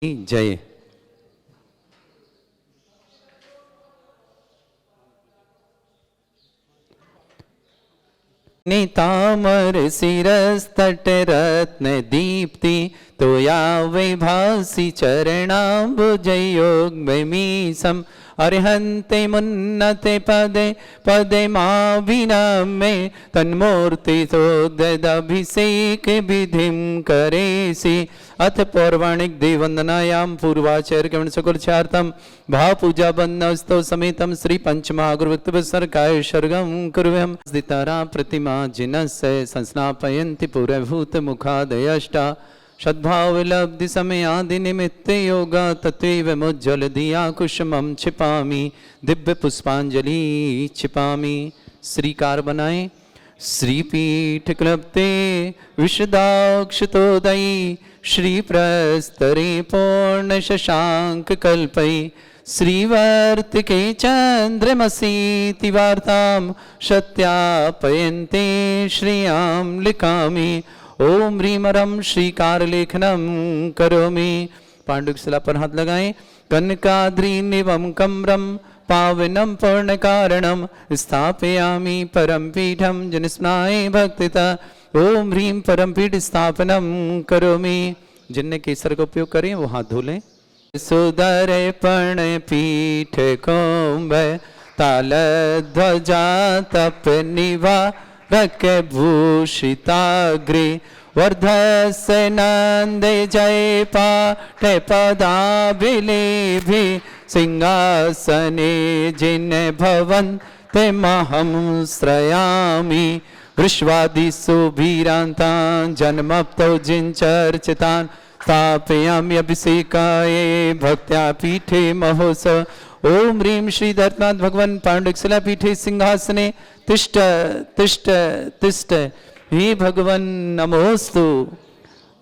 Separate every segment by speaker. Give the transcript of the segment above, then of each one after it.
Speaker 1: जय। तामर शिरस तट रत्न दीप्ति तोया वैभासी चरणाम्बुजयोगमीशम् अर्हन्ते मुन्नते पदे पदे माविनमे तन्मूर्ति तोदभिषेक विधिं करेसि। अथ पौर्वाणिक देववंदनायां पूर्वाचार्य सकुलचार्थम भाव पूजा बन्नस्तो समेतम श्री पंचमहागुरुवक्तवत्सर्गाय सर्गं कुर्वं। दितारा प्रतिमा जिनस्य संस्नापयन्ति पुरभूत मुखादयष्टा सद्भावलब्धि समयादि निमित्त योगा तत्व मुज्ज्वल दिया कुसुमं छिपामी दिव्य पुष्पांजलि छिपामी। श्रीकार बनाए। श्रीपीठ क्लप्ते विशदाक्षतोदयी श्रीप्रस्तरे पूर्ण शशांक कल्पै श्रीवर्तिके चंद्रमसीति वार्तां सत्यापयन्ते श्रियां लिखामि। ओम ह्रीं रं श्रीकार लेखनम करोमि। पांडुक शिला पर हाथ लगाएं। कनकाद्रीनिवं कम्रं पावनं पूर्ण कारणं स्थापयामि परम पीठं जनस्नाय भक्तिता। ओम ह्रीं परम पीठ स्थापनम करोमि। जिनने केसर का उपयोग करें वो हाथ धो लें। सुदर पण पीठ कुंभ ताल ध्वजा तप निभा रक भूषिताग्रे वर्धस्य नंदे जय पाठ पदाभिलेभि सिंहासने जिन भवन्ते महं श्रयामि। वृष्वादिषु भीरान्तान् जन्मप्तौ जिञ्चर्चितान् स्थापयामि अभिषेकाय भक्त्या पीठे महोत्सव। ओम ह्रीं श्री दत्तनाथ भगवान पांडुक शिला पीठे सिंहासने तिष्ठ तिष्ठ तिष्ठ। हे भगवान नमोस्तु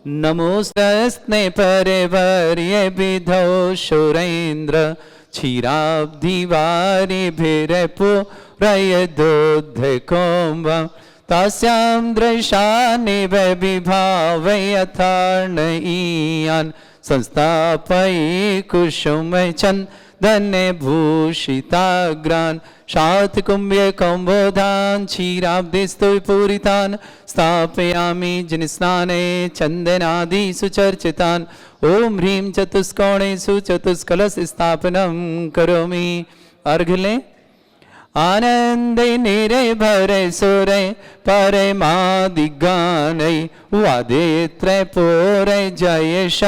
Speaker 1: नमोस्तस्मै परिवर्य विधौ सुरेन्द्र क्षीराब्धिवारिभिरपुरयदोद्धकोम्बं तास्यां दृशानिव विभावयथार्णयीयान् संस्थापये कुसुमचन्दने भूषिताग्रान् शातकुम्भ्य कौम्बोधान् क्षीराब्धिस्तु पूरितान् स्थापयामि जिनस्नाने चन्दनादि सुचर्चितान्। ओम ह्रीं चतुष्कोणेषु चतुष्कलश स्थापनं करोमि। अर्घ लें। आनंदे निरे भरे सुरे परमादिगानै वादे त्रैपोरे जयेश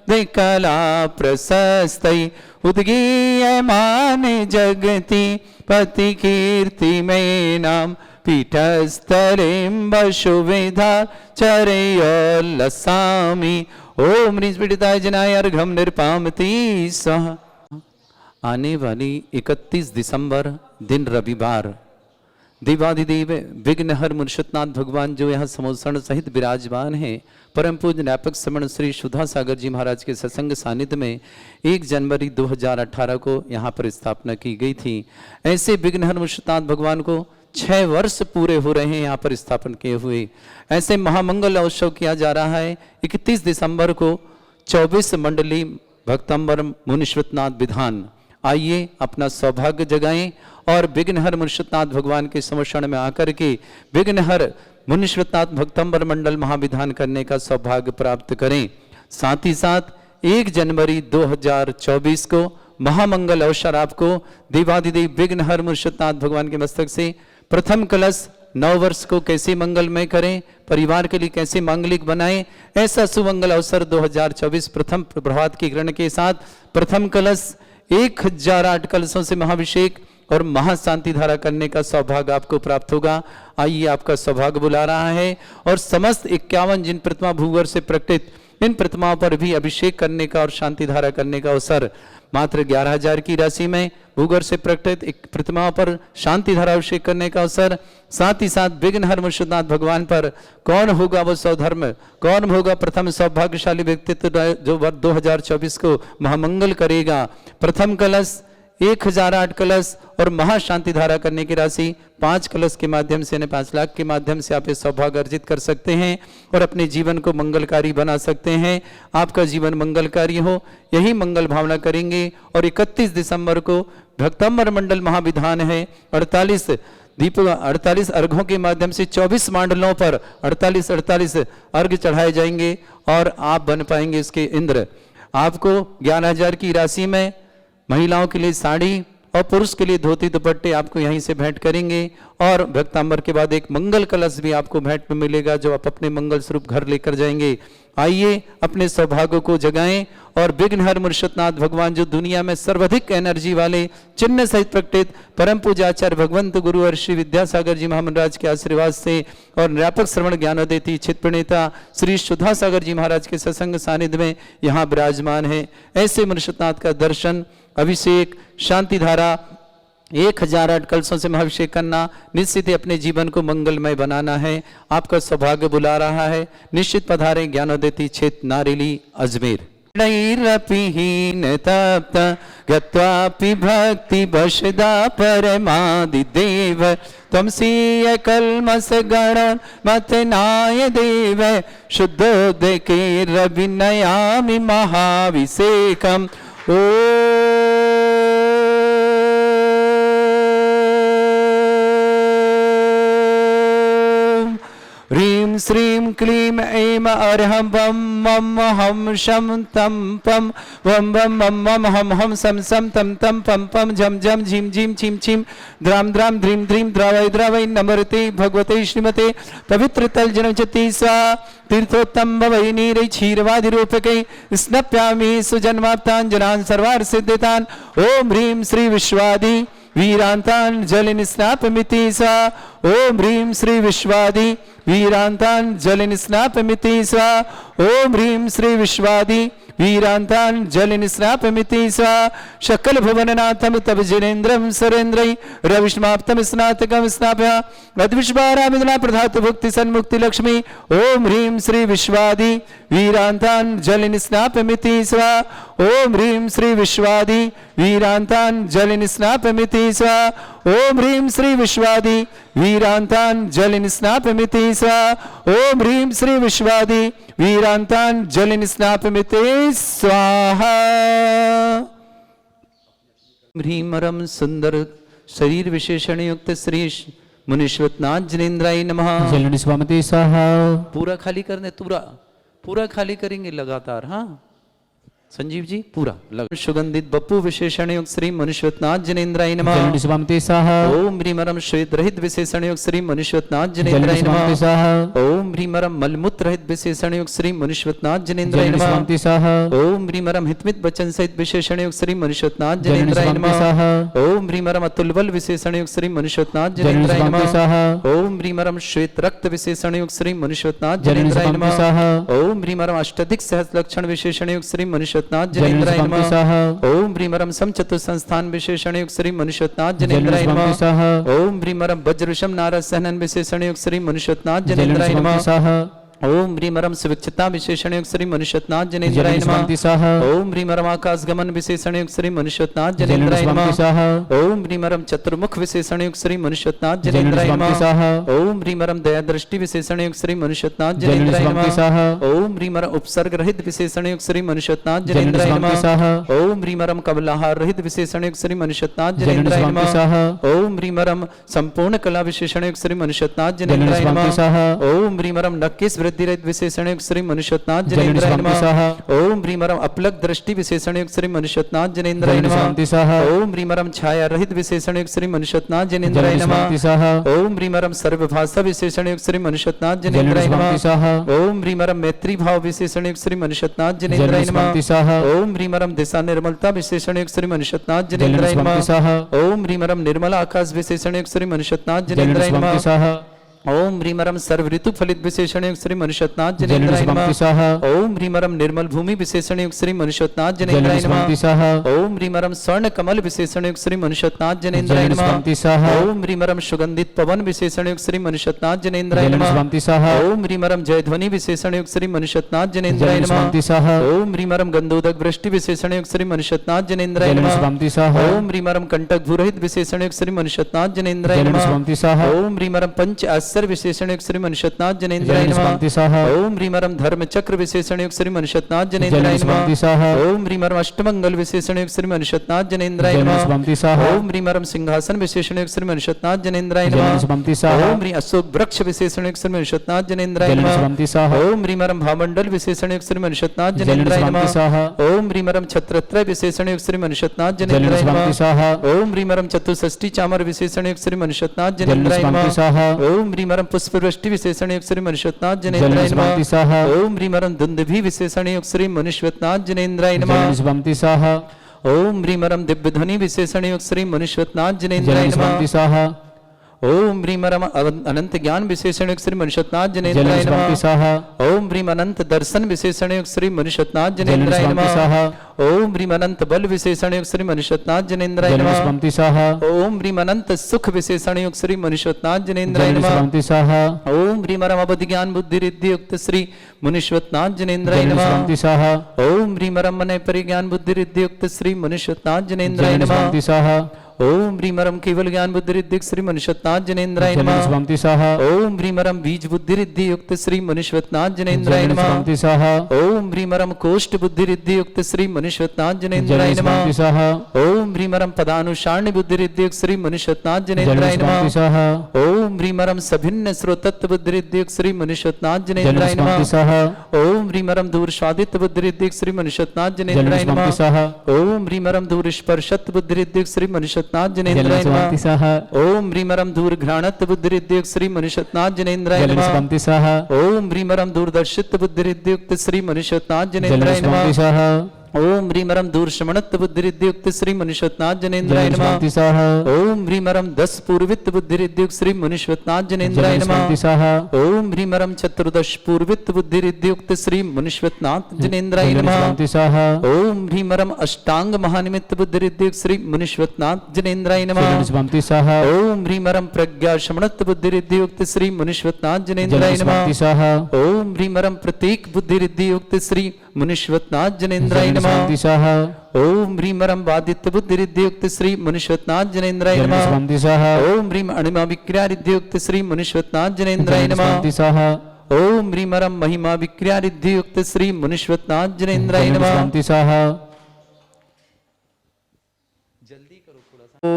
Speaker 1: विकला प्रशस्तै उद्गीयमाने जगति पति कीर्ति में नाम पीठस्थलें वसुविधा चरयोल्लसामि। ओम ह्रीं पीडिताय जनाय अर्घं निर्पामति स्वाहा। आने वाली 31 दिसंबर दिन रविवार देवाधिदेव विघ्नहर मुर्शदनाथ भगवान जो यहाँ समोसण सहित विराजमान हैं, परम पूज्य न्यापक श्रमण श्री सुधा सागर जी महाराज के सत्संग सानिध्य में 1 जनवरी 2018 को यहाँ पर स्थापना की गई थी। ऐसे विघ्नहर मुर्शदनाथ भगवान को 6 वर्ष पूरे हो रहे हैं यहाँ पर स्थापन किए हुए। ऐसे महामंगल उत्सव किया जा रहा है। 31 दिसंबर को 24 मंडली भक्तंबर मुनीश्वरनाथ विधान। आइए अपना सौभाग्य जगाएं और विघ्नहर मुर्शदनाथ भगवान के समक्षण में आकर के विघ्नहर मुनीश्वरनाथ भक्तंबर मंडल महाविधान करने का सौभाग्य प्राप्त करें। साथ ही साथ 1 जनवरी 2024 को महामंगल अवसर आपको देवाधिदेव विघ्नहर मुर्शदनाथ भगवान के मस्तक से प्रथम कलश 9 वर्ष को कैसे मंगलमय करें, परिवार के लिए कैसे मांगलिक बनाएं, ऐसा सुमंगल अवसर 2024 प्रथम प्रभात की ग्रहण के साथ प्रथम कलश 1008 कलशों से महाभिषेक और महाशांति धारा करने का सौभाग्य आपको प्राप्त होगा। आइए आपका सौभाग्य बुला रहा है और समस्त 51 जिन प्रतिमा भूवर से प्रकटित इन प्रतिमाओं पर भी अभिषेक करने का और शांति धारा करने का अवसर मात्र 11,000 की राशि में भूगर से प्रकटित एक प्रतिमाओं पर शांति धारा अभिषेक करने का अवसर। साथ ही साथ विघ्नहर मुर्शदनाथ भगवान पर कौन होगा वो सौधर्म, कौन होगा प्रथम सौभाग्यशाली व्यक्तित्व जो वर्ष 2024 को महामंगल करेगा। प्रथम कलश 1008 कलश और महाशांति धारा करने की राशि 5 कलश के माध्यम से, यानी 5 लाख के माध्यम से आप ये सौभाग्य अर्जित कर सकते हैं और अपने जीवन को मंगलकारी बना सकते हैं। आपका जीवन मंगलकारी हो, यही मंगल भावना करेंगे। और 31 दिसंबर को भक्तंबर मंडल महाविधान है। 48 दीप 48 अर्घों के माध्यम से 24 मंडलों पर 48 अर्घ चढ़ाए जाएंगे और आप बन पाएंगे इसके इंद्र। आपको 11,000 की राशि में महिलाओं के लिए साड़ी और पुरुष के लिए धोती दुपट्टे आपको यहीं से भेंट करेंगे। और भक्तांबर के बाद एक मंगल कलश भी आपको भेंट में मिलेगा जो आप अपने मंगल स्वरूप घर लेकर जाएंगे। आइए अपने सौभाग्य को जगाएं और विघ्नहर मुर्शदनाथ भगवान जो दुनिया में सर्वाधिक एनर्जी वाले चिन्ह सहित प्रकटित परम पूजा आचार्य भगवंत गुरु और श्री विद्यासागर जी महाराज के आशीर्वाद से और निरापक श्रवण ज्ञानोदेती चित प्रणेता श्री सुधा सागर जी महाराज के सत्संग सानिध्य में यहाँ विराजमान है। ऐसे मुर्शदनाथ का दर्शन, अभिषेक, शांति धारा 1008 कलशों से महाभिषेक करना, निश्चित ही अपने जीवन को मंगलमय बनाना है। आपका सौभाग्य बुला रहा है। निश्चित पधारे ज्ञानोदेती क्षेत्र नारेली अजमेर। नैरपिहीन तप्त गत्वापि भक्ति वशदा परमादिदेव त्वमसीय कल्मष गण मतनाय देव शुद्धोदके रविनयामि महाभिषेकम्। ह्रीं श्रीं क्लीं ऐं अर्हं वं मं हं शं तं पं वं वं मं मं हं हं सं सं तं तं पं पं झं झं झीं झीं छीं छीं द्रां द्रां ध्रीं ध्रीं द्रावै द्रावै नमरते भगवते श्रीमते पवित्र तल जनचति स्वाहा। तीर्थोत्तम भवै नीरै क्षीरवादिरूपकै स्नप्यामि सुजन्माप्ताञ्जनान् सर्वार्थ सिद्धितान्। ओम ह्रीं श्री विश्वादि वीरांतान जलिन स्नापमिति सा। ओम ह्रीं श्री विश्वादि वीरांतान जलिन स्नापमिति सा। ओम ह्रीं श्री विश्वादि वीरांतान जलिन स्नापमिति सा। शकल भुवननाथम तब जिनेन्द्रम सरेन्द्रै रविष्माप्तम स्नातकम स्नाप्य अद्विष्वारामिदना प्रधातु भुक्ति सन्मुक्ति लक्ष्मी। ओम ह्रीं श्री विश्वादि वीरांतान जलिन स्नापमिति सा। ओम ह्रीं श्री विश्वादि वीरांतान जलिन स्नापमिति सा। ओम ह्रीं श्री विश्वादि वीरांतान जलिन स्नापमिति सा। ओम ह्रीं श्री विश्वादि वीरांतान जलिन स्नापमिति स्वाहा। ह्रीमरम सुंदर शरीर विशेषण युक्त श्री मुनीश्वरनाथ जिनेन्द्राय नमः।
Speaker 2: जलन स्वामते स्वाहा।
Speaker 1: पूरा खाली करने, पूरा खाली करेंगे लगातार। हाँ संजीव जी पूरा लगा। सुगंधित बप्पू विशेषण युक्त श्री मुनीश्वरनाथ जिनेन्द्राय नमः।
Speaker 2: जलन स्वामते स्वाहा।
Speaker 1: ओम ह्रीमरम श्वेत रहित विशेषण युक्त श्री मुनीश्वरनाथ जिनेन्द्राय नमः। ओम ह्रीमरम मलमूत्र रहित विशेषण युक्त श्री मुनीश्वरनाथ जिनेन्द्राय नमः। ओम ह्रीमरम हितमित वचन सहित विशेषण युक्त श्री मुनीश्वरनाथ जिनेन्द्राय नमः। ओम ह्रीमरम अतुलबल विशेषण युक्त श्री मुनीश्वरनाथ जिनेन्द्राय नमः। ओम ह्रीमरम श्वेत रक्त विशेषण युक्त श्री मुनीश्वरनाथ जिनेन्द्राय नमः। ओम ह्रीमरम अष्टाधिक सहस्र लक्षण विशेषण युक्त श्री मुनीश्वरनाथ जिनेन्द्राय नमः। ओम ह्रीमरम समचतुर संस्थान विशेषण युक्त श्री मुनीश्वरनाथ जिनेन्द्राय नमः। ओम ह्रीमरम वज्रविषम नारद सहनन विशेषण युक्त श्री मुनीश्वरनाथ जिनेन्द्राय नमः। ओम ह्रीमरम सुविक्षता विशेषण युक्त श्री मुनीश्वरनाथ जिनेन्द्राय नमः। ओम ह्रीमरम आकाश गमन विशेषण युक्त श्री मुनीश्वरनाथ जिनेन्द्राय नमः। ओम ह्रीमरम चतुर्मुख विशेषण युक्त श्री मुनीश्वरनाथ जिनेन्द्राय नमः। ओम ह्रीमरम दया दृष्टि विशेषण युक्त श्री मुनीश्वरनाथ जिनेन्द्राय नमः। ओम ह्रीमरम उपसर्ग रहित विशेषण युक्त श्री मुनीश्वरनाथ जिनेन्द्राय नमः। ओम ह्रीमरम कबलाहार रहित विशेषण युक्त श्री मुनीश्वरनाथ जिनेन्द्राय नमः। ओम ह्रीमरम संपूर्ण कला विशेषण युक्त श्री मुनीश्वरनाथ जिनेन्द्राय नमः। ओम ह्रीमरम नक्केश वृद्धि रहित विशेषण युक्त श्री मुनीश्वरनाथ जिनेन्द्राय नमः। ओम ह्रीमरम अपलक दृष्टि विशेषण युक्त श्री मुनीश्वरनाथ जिनेन्द्राय नमः। ओम ह्रीमरम छाया रहित विशेषण युक्त श्री मुनीश्वरनाथ जिनेन्द्राय नमः। ओम ह्रीमरम सर्वभाषा विशेषण युक्त श्री मुनीश्वरनाथ जिनेन्द्राय नमः। ओम ह्रीमरम मैत्री भाव विशेषण युक्त श्री मुनीश्वरनाथ जिनेन्द्राय नमः। ओम ह्रीमरम दिशा निर्मलता विशेषण युक्त श्री मुनीश्वरनाथ जिनेन्द्राय नमः। ओम ह्रीमरम निर्मल आकाश विशेषण युक्त श्री मुनीश्वरनाथ जिनेन्द्राय नमः। ओम ह्रीमरम सर्व ऋतु फलित विशेषण युक्त श्री मनुष्यनाथ जनेन्द्राय
Speaker 2: जलनिष्पन्ति
Speaker 1: नमः।
Speaker 2: स्वाहा
Speaker 1: ओम ह्रीमरम निर्मल भूमि विशेषण युक्त श्री मनुष्यनाथ जनेन्द्राय नमः।
Speaker 2: जलनिष्पन्ति स्वाहा
Speaker 1: ओम ह्रीमरम स्वर्ण कमल विशेषण युक्त श्री मनुष्यनाथ जनेन्द्राय नमः।
Speaker 2: जलनिष्पन्ति स्वाहा
Speaker 1: ओम ह्रीमरम सुगंधित पवन विशेषण युक्त श्री मनुष्यनाथ जनेन्द्राय नमः।
Speaker 2: जलनिष्पन्ति स्वाहा
Speaker 1: ओम ह्रीमरम जयध्वनि विशेषण युक्त श्री मनुष्यनाथ जनेन्द्राय नमः।
Speaker 2: जलनिष्पन्ति स्वाहा
Speaker 1: ओम ह्रीमरम गंधोदक वृष्टि विशेषण युक्त श्री मनुष्यनाथ जनेन्द्राय नमः।
Speaker 2: जलनिष्पन्ति स्वाहा
Speaker 1: ओम ह्रीमरम कंटक भूरहित विशेषण युक्त श्री मनुष्यनाथ जनेन्द्राय नमः।
Speaker 2: जलनिष्पन्ति स्वाहा
Speaker 1: ओम ह्रीमरम पंच आश्चर्य विशेषण युक्त श्री मनुष्यनाथ जनेन्द्राय नमः।
Speaker 2: जलनिष्पन्ति स्वाहा
Speaker 1: ओम ह्रीमरम धर्म चक्र विशेषण युक्त श्री मनुष्यनाथ जनेन्द्राय
Speaker 2: जलनिष्पन्ति
Speaker 1: नमः।
Speaker 2: स्वाहा
Speaker 1: ओम ह्रीमरम अष्टमंगल विशेषण युक्त श्री मनुष्यनाथ जनेन्द्राय नमः।
Speaker 2: जलनिष्पन्ति स्वाहा
Speaker 1: ओम ह्रीमरम सिंहासन विशेषण युक्त श्री मनुष्यनाथ जनेन्द्राय नमः।
Speaker 2: जलनिष्पन्ति स्वाहा
Speaker 1: ओम ह्री अशोक वृक्ष विशेषण युक्त श्री मनुष्यनाथ जनेन्द्राय नमः।
Speaker 2: जलनिष्पन्ति स्वाहा
Speaker 1: ओम ह्रीमरम भामंडल विशेषण युक्त श्री मनुष्यनाथ जनेन्द्राय
Speaker 2: जलनिष्पन्ति
Speaker 1: नमः।
Speaker 2: स्वाहा
Speaker 1: ओम ह्रीमरम छत्रत्रय विशेषण युक्त श्री मनुष्यनाथ जनेन्द्राय
Speaker 2: जलनिष्पन्ति
Speaker 1: नमः।
Speaker 2: स्वाहा
Speaker 1: ओम ह्रीमरम चतुष्षष्टि चामर विशेषण युक्त श्री मनुष्यनाथ जनेन्द्राय
Speaker 2: जलनिष्पन्ति
Speaker 1: नमः।
Speaker 2: स्वाहा
Speaker 1: ओम ह्रीमरम पुष्पवृष्टि विशेषण युक्त श्री मनुष्यनाथ जनेन्द्राय
Speaker 2: जलनिष्पन्ति
Speaker 1: नमः।
Speaker 2: स्वाहा
Speaker 1: ओम ह्रीमरम दुंदुभि विशेषण युक्त श्री मनुष्यनाथ जनेन्द्राय नमः।
Speaker 2: जलनिष्पन्ति स्वाहा
Speaker 1: ओम ह्रीमरम दिव्य ध्वनि विशेषण युक्त श्री मनुष्यनाथ जनेन्द्राय नमः।
Speaker 2: जलनिष्पन्ति स्वाहा
Speaker 1: ओम ह्रीमरम अनंत ज्ञान विशेषण युक्त श्री मनुष्यनाथ जनेन्द्राय
Speaker 2: जलनिष्पन्ति
Speaker 1: नमः।
Speaker 2: स्वाहा
Speaker 1: ओम ह्रीम अनंत दर्शन विशेषण युक्त श्री मनुष्यनाथ जनेन्द्राय
Speaker 2: जलनिष्पन्ति
Speaker 1: नमः।
Speaker 2: स्वाहा
Speaker 1: ओम ह्रीम अनंत बल विशेषण युक्त श्री मनुष्यनाथ जनेन्द्राय नमः।
Speaker 2: जलनिष्पन्ति स्वाहा
Speaker 1: ओम ह्रीम अनंत सुख विशेषण युक्त श्री मनुष्यनाथ जनेन्द्राय नमः।
Speaker 2: जलनिष्पन्ति स्वाहा
Speaker 1: ओम ह्रीमरम अवधि ज्ञान बुद्धि रिद्धि युक्त श्री मनुष्यनाथ जनेन्द्राय नमः।
Speaker 2: जलनिष्पन्ति स्वाहा
Speaker 1: ओम ह्रीमरम मन परिज्ञान बुद्धि रिद्धि युक्त श्री मनुष्यनाथ जनेन्द्राय नमः।
Speaker 2: जलनिष्पन्ति स्वाहा
Speaker 1: ओम ह्रीमरम केवल ज्ञान बुद्धि रिद्धि श्री मनुष्यनाथ जनेन्द्राय नमः।
Speaker 2: जलनिष्पन्ति स्वाहा
Speaker 1: ओम ह्रीमरम बीज बुद्धि रिद्धि युक्त श्री मनुष्यनाथ जनेन्द्राय नमः।
Speaker 2: जलनिष्पन्ति स्वाहा
Speaker 1: ओम ह्रीमरम कोष्ठ बुद्धि रिद्धि युक्त श्री मनुष्यनाथ जनेन्द्राय नमः।
Speaker 2: जलनिष्पन्ति स्वाहा
Speaker 1: ओम ह्रीमरम पदानुसारणी बुद्धि रिद्धि युक्त श्री मनुष्यनाथ जनेन्द्राय
Speaker 2: जलनिष्पन्ति
Speaker 1: नमः।
Speaker 2: स्वाहा
Speaker 1: ओम ह्रीमरम सभिन्न स्रोतत्व बुद्धि रिद्धि युक्त श्री मनुष्यनाथ जनेन्द्राय नमः।
Speaker 2: जलनिष्पन्ति स्वाहा
Speaker 1: ओम ह्रीमरम दूर स्वादित्व बुद्धि रिद्धि युक्त श्री मनुष्यनाथ जनेन्द्राय नमः।
Speaker 2: जलनिष्पन्ति स्वाहा
Speaker 1: ओम ह्रीमरम दूर स्पर्शत्व बुद्धि रिद्धि युक्त श्री मनुष्यनाथ जनेन्द्राय नमः।
Speaker 2: जलनिष्पन्ति स्वाहा
Speaker 1: ओम ह्रीमरम दूर घ्राणत्व बुद्धि रिद्धि युक्त श्री मनुष्यनाथ जनेन्द्राय नमः।
Speaker 2: जलनिष्पन्ति स्वाहा
Speaker 1: ओम ह्रीमरम दूरदर्शित्व बुद्धि रिद्धि युक्त श्री मनुष्यनाथ जनेन्द्राय
Speaker 2: जलनिष्पन्ति
Speaker 1: नमः।
Speaker 2: स्वाहा
Speaker 1: ओम ह्रीमरम दूर श्रमणत्व बुद्धि रिद्धि युक्त श्री मनुष्यनाथ जनेन्द्राय नमः।
Speaker 2: जलनिष्पन्ति स्वाहा
Speaker 1: ओम ह्रीमरम 10 पूर्वित्व बुद्धि रिद्धि युक्त श्री मनुष्यनाथ जनेन्द्राय नमः।
Speaker 2: जलनिष्पन्ति स्वाहा
Speaker 1: ओम ह्रीमरम चतुर्दश पूर्वित्व बुद्धि रिद्धि युक्त श्री मनुष्यनाथ जनेन्द्राय नमः।
Speaker 2: जलनिष्पन्ति स्वाहा
Speaker 1: ओम ह्रीमरम अष्टांग महानिमित्त बुद्धि रिद्धि युक्त श्री मनुष्यनाथ जनेन्द्राय नमः।
Speaker 2: जलनिष्पन्ति स्वाहा
Speaker 1: ओम ह्रीमरम प्रज्ञा शमणत्व बुद्धि रिद्धि युक्त श्री मनुष्यनाथ जनेन्द्राय नमः।
Speaker 2: जलनिष्पन्ति स्वाहा
Speaker 1: ओम ह्रीमरम प्रतीक बुद्धि रिद्धि युक्त श्री मनुष्यनाथ जनेन्द्राय नमः।
Speaker 2: जलनिष्पन्ति स्वाहा
Speaker 1: ओम ह्रीमरम वादित्य बुद्धि रिद्धि युक्त श्री मनुष्यनाथ जनेन्द्राय नमः।
Speaker 2: जलनिष्पन्ति स्वाहा
Speaker 1: ओम ह्रीम अणिमा विक्रिया रिद्धि युक्त श्री मनुष्यनाथ जनेन्द्राय नमः।
Speaker 2: जलनिष्पन्ति स्वाहा
Speaker 1: ओम ह्रीमरम महिमा विक्रिया रिद्धि युक्त श्री मनुष्यनाथ जनेन्द्राय नमः।
Speaker 2: जलनिष्पन्ति स्वाहा
Speaker 1: जल्दी करो थोड़ा सा।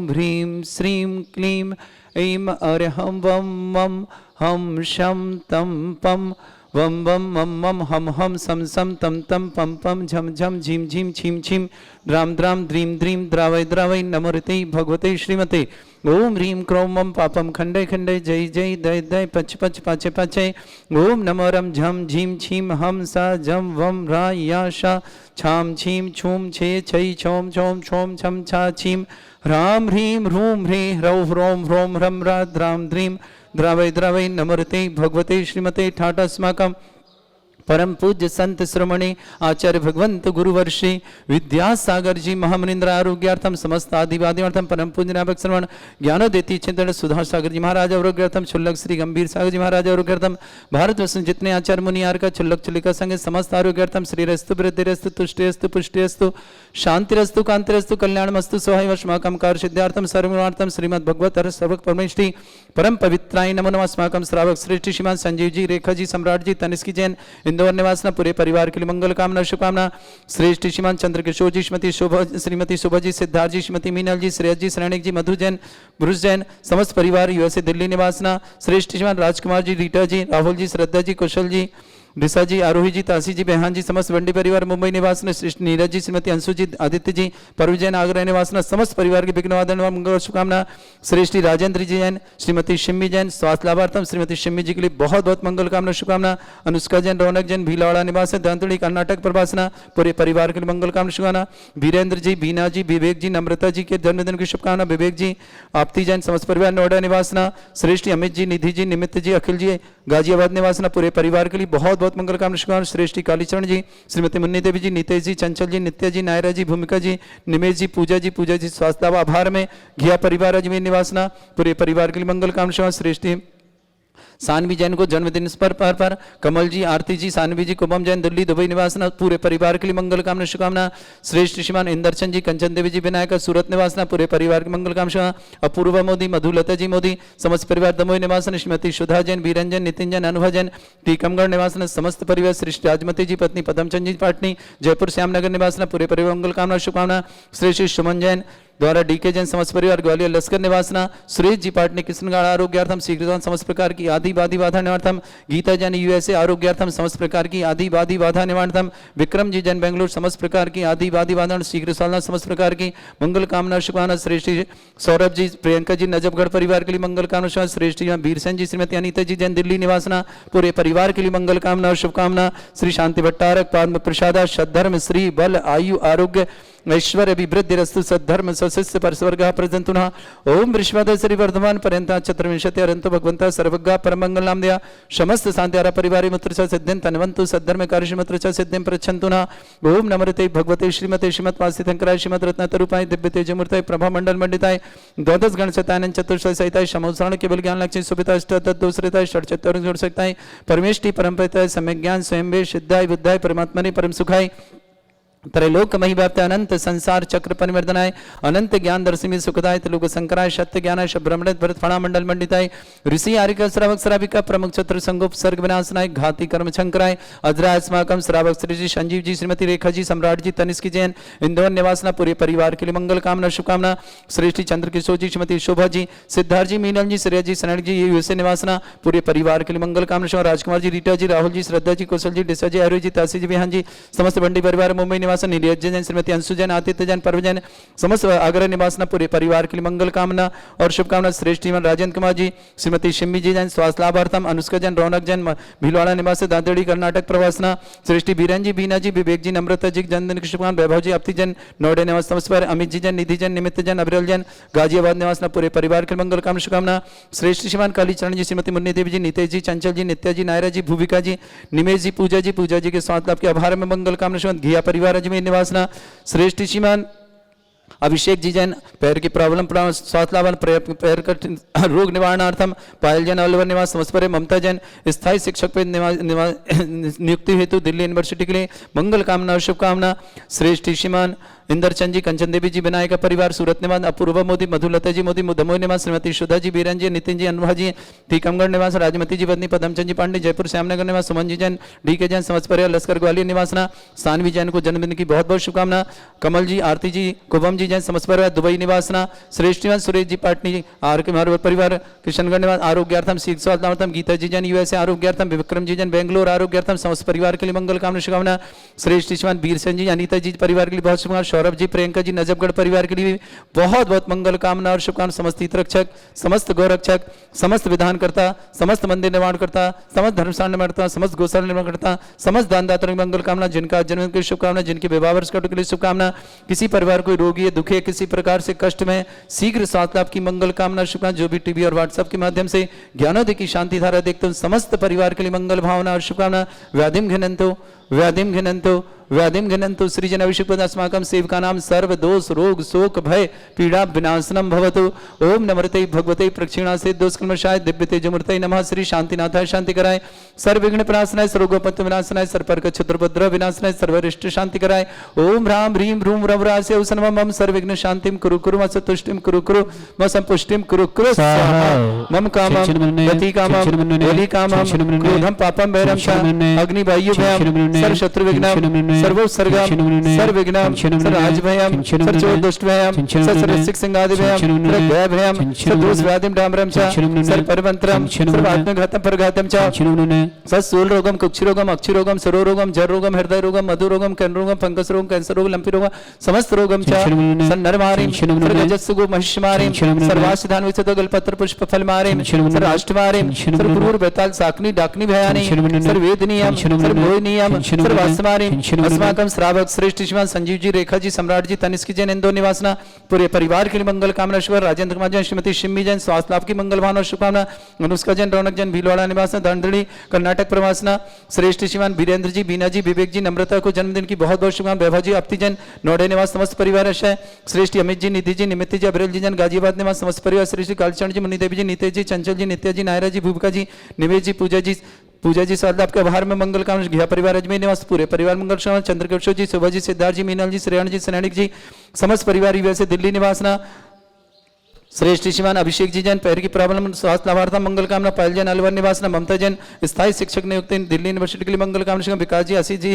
Speaker 1: ह्रीं श्रीं क्लीं ऐं अर्हं वं मं हं शं तं पं वं वं मं मं हं हं सं सं तं तं पं पं झं झं झीं झीं छीं छीं द्रां द्रां द्रीं द्रीं द्रावय द्रावय नमोरते भगवते श्रीमते ओम ह्रीं क्रों मं पापं खण्डय खण्डय जय जय दय दय पच पच पाचे पाचे ओम नमो रं झं झीं छीं हं सा झं वं रा या शा छां छीं छूं छे छै छौं छौं छौं छं छा छीं ह्रां ह्रीं ह्रूं ह्रीं ह्रौं ह्रौं ह्रौं ह्रं रा द्रां द्रीं द्रावय द्रावय नमोरते भगवते श्रीमते ठाटास्माकं परम पूज्य संत श्रमणे आचार्य भगवंत गुरुवर्षे विद्यासागर जी महामनिंद्र आरोग्यार्थम समस्त आदिवादिवार्थम परम पूज्य नाभक श्रवण ज्ञानोदेती चिंतन सुधा सागर जी महाराज आरोग्यार्थम छुल्लक श्री गंभीर सागर जी महाराज आरोग्यार्थम भारतवर्ष जितने आचार्य मुनियार का छुल्लक चुलिका संग समस्त आरोग्यार्थम श्रीरस्तु वृद्धिरस्तु तुष्टिरस्तु पुष्टिरस्तु शांतिरस्तु कांतिरस्तु कल्याणमस्तु सोहायवश्माकं कार्य सिद्धार्थम सर्वगुणार्थम श्रीमद् भगवत सर्वक परमेष्टि परम पवित्राय नमो नमः। अस्माकं श्रावक श्रेष्ठ श्रीमान संजीव जी रेखा जी सम्राट जी तनिष्की जैन इंदौर निवासना पूरे परिवार के लिए मंगल कामना शुभकामना। श्रेष्ठ श्रीमान चंद्रकिशोर जी श्रीमती शोभा जी सिद्धार्थ जी श्रीमती मीनल जी श्रेयस जी शरणिक जी मधु जैन ब्रुस जैन समस्त परिवार यूएसए दिल्ली निवासना। श्रेष्ठ श्रीमान राजकुमार जी रीटा जी राहुल जी श्रद्धा जी कुशल जी ऋषा जी, आरोही जी, तासी जी, बेहान जी, समस्त वंडी परिवार, मुंबई निवास नीरज जी, श्रीमती अंशु जी, आदित्य जी, परवी जैन, आगरा निवास समस्त परिवार के विघ्नवादन व मंगल शुभकामना। श्रेष्ठी राजेंद्र जी जैन, श्रीमती शिम्मी जैन, स्वास्थ्य लाभार्थम श्रीमती शिम्मी जी के लिए बहुत बहुत मंगल कामना शुभकामना। अनुष्का जैन, रौनक जैन, भीलवाड़ा निवास धंतुड़ी कर्नाटक प्रवासना, पूरे परिवार के लिए मंगल कामना शुभकामना। वीरेंद्र जी, बीना जी, विवेक जी, नम्रता जी के जन्मदिन की शुभकामना। विवेक जी, आपती जैन, समस्त परिवार नोएडा निवासना। श्रेष्ठी अमित जी, निधि जी, निमित्त जी, अखिल जी, गाजियाबाद निवासना, पूरे परिवार के लिए बहुत बहुत मंगल कामना शुभकामना। श्रेष्ठी कालीचरण जी, श्रीमती मुन्नी देवी जी, नितेश जी, चंचल जी, नित्या जी, नायरा जी, भूमिका जी, निमेश जी, पूजा जी, स्वास्थ्य लाभ आभार में घिया परिवार अजमेर निवासना, पूरे परिवार के लिए मंगल कामना शुभकामना। श्रेष्ठी सानवी जैन को जन्मदिन पर कमल जी, आरती जी, सानवी जी, कुमम जैन, दिल्ली दुबई निवासना, पूरे परिवार के लिए मंगल कामना शुभकामना। श्रेष्ठ श्रीमान इंदरचंद जी, कंचन देवी जी, विनायक सूरत निवासना, पूरे परिवार के मंगल कामना। अपूर्वा मोदी, मधुलता जी मोदी, समस्त परिवार दमोई निवासन, श्रीमती सुधा जैन, बीरंजन, नितिन जैन, अनुभा जैन, टीकमगढ़ निवासन, समस्त परिवार। श्रेष्ठ राजमती जी, पत्नी पदमचंद जी पाटनी, जयपुर श्यामनगर निवासना, पूरे परिवार मंगल कामना शुभकामना। श्रेष्ठ सुमन जैन द्वारा डीके जैन, समस्त परिवार ग्वालियर लश्कर निवासना। सुरेश जी पाटनी, कृष्णगढ़ आरोग्यार्थम, शीघ्रता समस्त प्रकार की आदि बाधि बाधा निवारणार्थम। गीता जैन, यूएसए आरोग्यार्थम, समस्त प्रकार की आदि बाधि बाधा निवारणार्थम। विक्रम जी जैन, बेंगलुरु, समस्त प्रकार की आदि बाधि बाधा शीघ्र सालना, समस्त प्रकार की मंगल कामना शुभकामना। श्रेष्ठ सौरभ जी, प्रियंका जी, नजफगढ़ परिवार के लिए मंगल कामना। श्रेष्ठ वीरसेन जी, श्रीमती अनिता जी जैन, दिल्ली निवासना, पूरे परिवार के लिए मंगल कामना और शुभकामना। श्री शांति भट्टारक, पद्म प्रसादा, सद्धर्म, श्री बल, आयु, आरोग्य, ऐश्वर्य, अभिवृद्धि रस्तु, सद्धर्म, सशिष्य परस्वर्ग प्रजंतुन। ओम विश्वाद श्री वर्धमान पर्यंता चतुर्विंशति अरंतो भगवंता सर्वज्ञ परमंगल नाम दया समस्त शांत्यारा परिवारी मुत्र च सिद्धिं तन्वन्तु सद्धर्म कार्य मुत्र च सिद्धिं प्रच्छन्तु न। ओम नमस्ते भगवते श्रीमते श्रीमत् वासी शंकराय श्रीमद रत्नतरूपाय दिव्य तेजमूर्ताय प्रभा मंडल मंडिताय द्वादश गण शतानन चतुर्शय सहिताय समोसरण केवल ज्ञान लक्ष्मी सुभिता अष्टदोषरिताय षट्चत्वार जोड़ सकताय परमेष्टि परमपिताय सम्यक ज्ञान स्वयं वे सिद्धाय बुद्धाय परमात्मने परम सुखाय त्रैलोक मही व्याप्त अनंत संसार चक्र परिवर्तनाय अनंत ज्ञान दर्शमी सुखदाय त्रिलोक संकराय सत्य ज्ञानाय ब्रह्मणित भरत फणा मंडल मंडिताय ऋषि आरिका श्रावक श्राविका प्रमुख चतुर संगोप सर्ग विनाशनाय घाती कर्म शंकराय अजरा अस्माकम श्रावक श्री जी संजीव जी श्रीमती रेखा जी सम्राट जी तनिष्क जैन इंदौर निवासना पूरे परिवार के लिए मंगल कामना शुभकामना। श्रेष्ठी चंद्र किशोर जी श्रीमती शोभा जी सिद्धार्थ जी मीनल जी श्रेया जी सनक जी यूएसए निवासना पूरे परिवार के लिए मंगल कामना। राजकुमार जी रीटा जी राहुल जी श्रद्धा जी कौशल जी डिसा जी आर्य जी तासी जी बिहान जी समस्त बंडी परिवार मुंबई निवासन नीरज जैन श्रीमती अंशु जैन आदित्य जैन परव जैन समस्त आगरा निवासना पूरे परिवार के लिए मंगल कामना और शुभकामना। श्रेष्ठ राजेंद्र कुमार जी श्रीमती शिम्मी जी जैन स्वास्थ्य लाभार्थम अनुष्का जैन रौनक जैन भीलवाड़ा निवास दादेड़ी कर्नाटक प्रवासना। श्रेष्ठी बीरन जी बीना जी विवेक जी नम्रता जी जन्मदिन की शुभकामना। वैभव जी अपती जैन नोएडा निवास समस्त पर अमित जी जैन निधि जैन निमित्त जैन अभिरल जैन गाजियाबाद निवासना पूरे परिवार के मंगल कामना शुभकामना। श्रेष्ठ श्रीमान कालीचरण जी श्रीमती मुन्नी देवी जी नितेश जी चंचल जी नित्या जी नायरा जी भूविका जी निमेश जी पूजा जी के स्वास्थ्य लाभ के आभार में मंगल कामना शुभकामना। घिया परिवार अजमेर निवासना। श्रेष्ठ श्रीमान अभिषेक जी जैन पैर की प्रॉब्लम स्वास्थ्य लाभ पैर का रोग निवारणार्थम पायल जैन अलवर निवास समस्त ममता जैन स्थायी शिक्षक पद नियुक्ति हेतु दिल्ली यूनिवर्सिटी के लिए मंगल कामना और शुभकामना। श्रेष्ठ श्रीमान इंदरचंद जी कंचन देवी जी विनायक परिवार सूरत निवास अपूर्वा मोदी मधुलता जी मोदी दमोह निवास श्रीमती सुधा जी बीरन जी नितिन जी अनुभा जी टीकमगढ़ निवास राजमती जी पत्नी पदमचंद जी पांडे जयपुर श्यामनगर निवास सुमन जी जैन डीके जैन समस्त परिवार लश्कर ग्वालियर निवासना। सानवी जैन को जन्मदिन की बहुत बहुत शुभकामना। कमल जी आरती जी कुबम जी जैन समस्त परिवार दुबई निवासना। श्रेष्ठ निवास सुरेश जी पाटनी परिवार किशनगढ़ निवास आरोग्यार्थम स्वास्थ्यार्थम। गीता जी जैन यूएसए आरोग्यार्थम। विक्रम जी जैन बेंगलोर आरोग्यार्थम समस्त परिवार के लिए मंगल कामना शुभकामना। श्रेष्ठ श्रीमान वीरसेन जी अनिता जी परिवार के लिए बहुत शुभकामना। सौरभ जी प्रियंका जी नजफगढ़ परिवार के लिए बहुत बहुत मंगल कामना और शुभकामना। समस्त हितरक्षक समस्त गौरक्षक समस्त विधानकर्ता समस्त मंदिर निर्माणकर्ता समस्त धर्मशाला निर्माणकर्ता समस्त गौशाला निर्माणकर्ता समस्त दानदाताओं की मंगल कामना। जिनका जन्मदिन की शुभकामना जिनके विवाह वर्ष के लिए शुभकामना। किसी परिवार कोई रोगी है दुखी है किसी प्रकार से कष्ट में शीघ्र स्वास्थ्य लाभ की मंगल कामना शुभकामना। जो भी टीवी और व्हाट्सएप के माध्यम से ज्ञानोदय की शांति धारा देखते हैं समस्त परिवार के लिए मंगल भावना और शुभकामना। व्याधिम घनंतु सृजन अभिषेक अस्माकं सेवका नाम सर्व दोष रोग शोक भय पीड़ा विनाशनम भवतु। ओम नमस्ते भगवते प्रक्षिणा से दोष कल्मषाय दिव्य तेजमूर्तये नमः। श्री शांतिनाथाय शांति कराय सर्व विघ्न प्रणाशनाय सर्वोपत्ति विनाशनाय सर्वपर्क क्षुद्रपद्र विनाशनाय सर्वरिष्ट शांति कराय। ओम ह्रां ह्रीं ह्रूं रवरास्य उशनमं मम सर्वविघ्न शांतिं कुरु कुरु मम तुष्टिं कुरु कुरु मम संपुष्टिं कुरु कुरु स्वाहा। मम कामं गति कामं बलि कामं क्रोधं पापं वैरं च अग्नि वायु भयं सर्व शत्रु विघ्नं सर्वोत्सर्गम सर्वविघ्नम सर्वराजभयम सर्वदुष्टभयम सर्वसिंगादिभयम सर्वभयम सर्वदोषव्याधिम डामरम च सर्वपरमंत्रम सर्वात्मघातम परघातम च सत्सूलरोगम कुक्षिरोगम अक्षिरोगम सरोरोगम जररोगम हृदय रोगम मधुरोगम कर्णरोगम फंगस रोगम कैंसर रोग लंपी रोग समस्त रोगम च सन्नरमारिम सर्वजस्सुगो महिष्मारिम सर्वासिधान विचतो गलपत्र पुष्प फलमारिम सर्वाष्टमारिम सर्वपुरूर बेताल साकनी डाकनी भयानी सर्ववेदनीयम सर्वमोहनीयम सर्वास्मारिम अस्माकं श्रावक श्रेष्ठ श्रीमान संजीव जी रेखा जी सम्राट जी तनिष्क जैन इंदौर निवासना पूरे परिवार के लिए मंगल कामना शुभ राजेंद्र कुमार जैन श्रीमती शिम्मी जैन स्वास्थ्य लाभ की मंगल भावना शुभकामना अनुष्का जैन रौनक जैन भीलवाड़ा निवासना धनधड़ी कर्नाटक प्रवासना श्रेष्ठ श्रीमान वीरेंद्र जी बीना जी विवेक जी नम्रता को जन्मदिन की बहुत बहुत शुभकामना वैभव जी अप्ति जैन नोडे निवास समस्त परिवार है श्रेष्ठ अमित जी निधि जी निमित्त जी अबरेल जी जैन गाजियाबाद निवास समस्त परिवार श्रेष्ठ कालचरण जी मुनि देवी जी नितेश जी चंचल जी नित्या जी नायरा जी भूमिका जी निवेश जी पूजा जी साथ आपके आभार में मंगल कामना घिया परिवार अजमेर निवास पूरे परिवार मंगल श्रवण चंद्रकेश्वर जी सुभा जी सिद्धार्थ जी मीनल जी श्रेयण जी सनैनिक जी समस्त परिवार वैसे दिल्ली निवासना श्रेष्ठ श्रीमान अभिषेक जी जैन पैर की प्रॉब्लम स्वास्थ्य लाभार्था मंगल कामना पायल जैन अलवर निवासना ममता जैन स्थायी शिक्षक नियुक्त दिल्ली यूनिवर्सिटी के लिए मंगल कामना विकास जी आशीष जी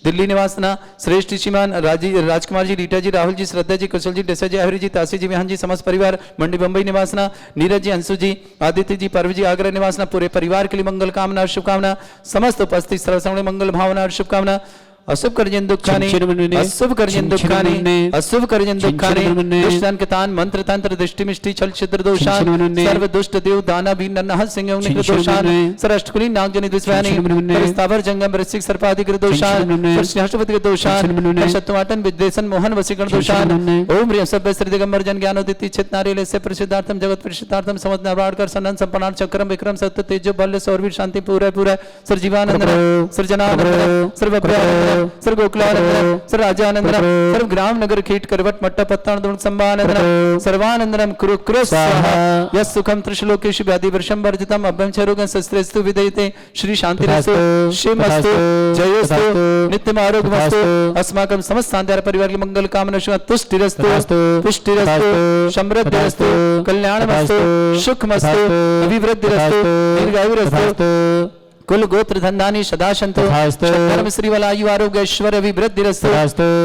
Speaker 1: दिल्ली निवासना श्रेष्ठ श्रीमान राजकुमार जी रीटा जी राहुल जी श्रद्धा जी कुशल जी डेसा जी आहरी जी तासी जी विहान जी समस्त परिवार मंडी बंबई निवासना नीरज जी अंशु जी आदित्य जी पर्व जी आगरा निवासना पूरे परिवार के लिए मंगल कामना और शुभकामना समस्त उपस्थित सर्वसमूह मंगल भावना और शुभकामना अशुभ कर्जन दुखानी अशुभ कर्जन दुखानी अशुभ कर्जन दुखानी दुष्टान के तान मंत्र तंत्र दृष्टि मिष्टि छल छिद्र दोषान सर्व दुष्ट देव दाना भी नन्हा सिंह निग्र दोषान सर अष्टकुली नागजनि दुष्वयानी स्थावर जंगम ऋषिक सर्पाधिक दोषान श्रेष्ठपति दोषान शत्रुवाटन विद्वेषण मोहन वसीकरण दोषान ओम ह्रीं सभ्य श्री दिगंबर जन ज्ञानोदिति चित नारियल से प्रसिद्धार्थम जगत प्रसिद्धार्थम समत नारायण सनन संपन्नान चक्रम विक्रम सत्य तेजो बल सौरवीर शांति पूरा पूरा सर जीवानंद सृजनानंद सर्व सर गोकुलानंदनम सर राजानंदनम सर्व ग्राम नगर कीट करवट मट्टा पत्तान संभानंदनम सर्वानंदनम कुरु कुरु स्वाहा यस् सुखम त्रिशलोकेषु व्याधि वर्षम वर्जितम अभ्यं चरोगं शस्त्रेस्तु विदयते श्री शांतिरस्तु शिवमस्तु जयोस्तु नित्यम आरोग्यमस्तु अस्माकं समस्त शांतिहार परिवार की मंगल कामना शुभ तुष्टिरस्तु पुष्टिरस्तु समृद्धिरस्तु कल्याणमस्तु सुखमस्तु अभिवृद्धिरस्तु दीर्घायुरस्तु कुल गोत्र धंधानी सदा संतो धर्म श्री वलायु आरोग्य ऐश्वर्य अभिवृद्धिरस्तु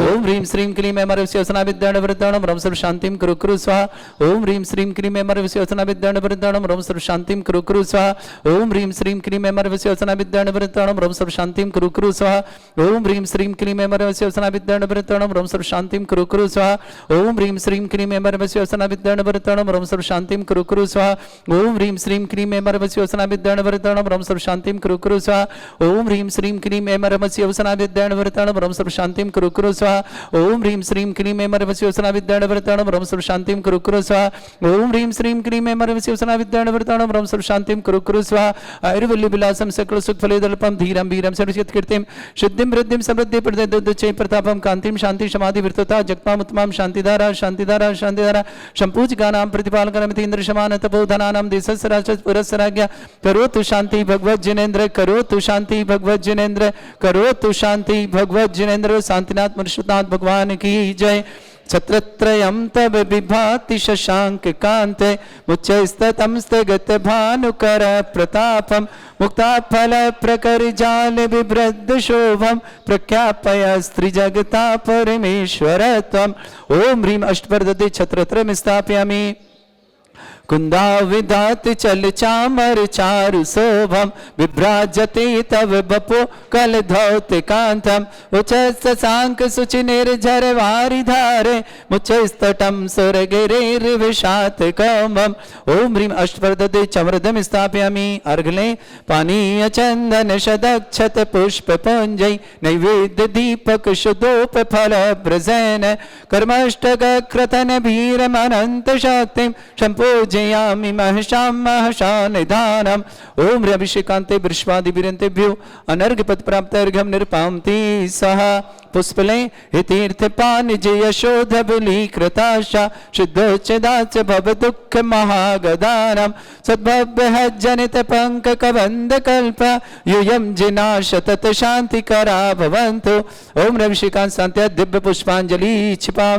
Speaker 1: ओम ह्रीं श्रीं क्लीं ऐं मरवस्योसना विद्याण वृद्धाणं रम सर्व शांतिं कुरु कुरु स्वाहा ओम ह्रीं श्रीं क्लीं ऐं मरवस्योसना विद्याण वृद्धाणं रम सर्व शांतिं कुरु कुरु स्वाहा ओम ह्रीं श्रीं क्लीं ऐं मरवस्योसना विद्याण वृद्धाणं रम सर्व शांतिं कुरु कुरु स्वाहा ओम ह्रीं श्रीं क्लीं ऐं मरवस्योसना विद्याण वृद्धाणं रम सर्व शांतिं कुरु कुरु स्वाहा ओम ह्रीं श्रीं क्लीं ऐं मरवस्योसना विद्याण वृद्धाणं रम सर्व शांतिं कुरु कुरु स्वाहा ओम ह्रीं श्रीं क्लीं ऐं मरवस्योसना विद्याण वृद्धाणं रम सर्व शांतिं कुरु कुरु स्वाहा ओम ह्रीं श्रीं क्लीं ऐं मरवस्योसना विद्याण वृद्धाणं रम सर्व शांतिं कुरु कुरु स्वाहा ओम ह्रीं श्रीं क्लीं ऐं मरवस्योसना विद्याण वृद्धाणं रम सर्व शांतिं कुरु कुरु स्वाहा ओम ह्रीं श्रीं क्लीं ऐं मरवस्योसना विद्याण वृद्धाणं रम सर्व शांतिं कुरु कुरु स्वाहा आयुर्वल्ली विलासं सकल सुख फलेदल्पं धीरं वीरं सर्वसिद्ध कीर्तिं सिद्धिं वृद्धिं समृद्धि प्रदे प्रतापं कांतिं शांति समाधि विरतता जगताम् उत्तमां शांतिधारा शांतिधारा शांतिधारा संपूज्यकानां प्रतिपालकरमिति इंद्र समान तपोधनानां देशस्य राजस्य पुरस्य राज्ञा करोतु शांति भगवत जिनेन्द्र करोतु शांति भगवत जिनेन्द्र करोतु शांति भगवत जिनेन्द्र शांतिनाथ मनुष्यनाथ भगवान की जय छत्रत्रयं तव विभाति शशांक कांते मुच्चैस्ततं स्थगत भानुकर प्रतापं मुक्ताफल प्रकर जाल विवृद्ध शोभं प्रख्यापय स्त्रिजगता परमेश्वर त्वम् ओम ह्रीं अष्टवरदते छत्रत्रयं स्थापयामि कुंदा विधात चल चामर चारु शोभम विभ्राजते तव बपो कल धौत कांतम उच्च सांक सुचि निर्झर वारि धारे मुच्चस्तटम सुर गिरेर विषात कौमम ओम ह्रीं अष्टवरदते चमरदम स्थापयामि अर्घले पानीय चंदन शदक्षत पुष्प पुंजै नैवेद्य दीपक शुद्धोप फल ब्रजन कर्मष्टक क्रतन भीरम अनंत शक्तिं संपूजयामि महशां महशानिधानम् ओम ह्रीं अभिषेकान्ते वृष्वादि वीरेभ्यो अनर्घ्यपद प्राप्त अर्घ्यं निर्पाम्ति सह पुष्पले तीर्थ पानिज यशोध बलीकृताशा शुद्धोच्चदाच भव दुःख महागदानम् सद्भव्य जनित पंक कबंध कल्प यूयं जिनाश तत शांति करा भवन्तु ओम ह्रीं अभिषेकान् शान्त्या दिव्य पुष्पांजलि क्षिपामि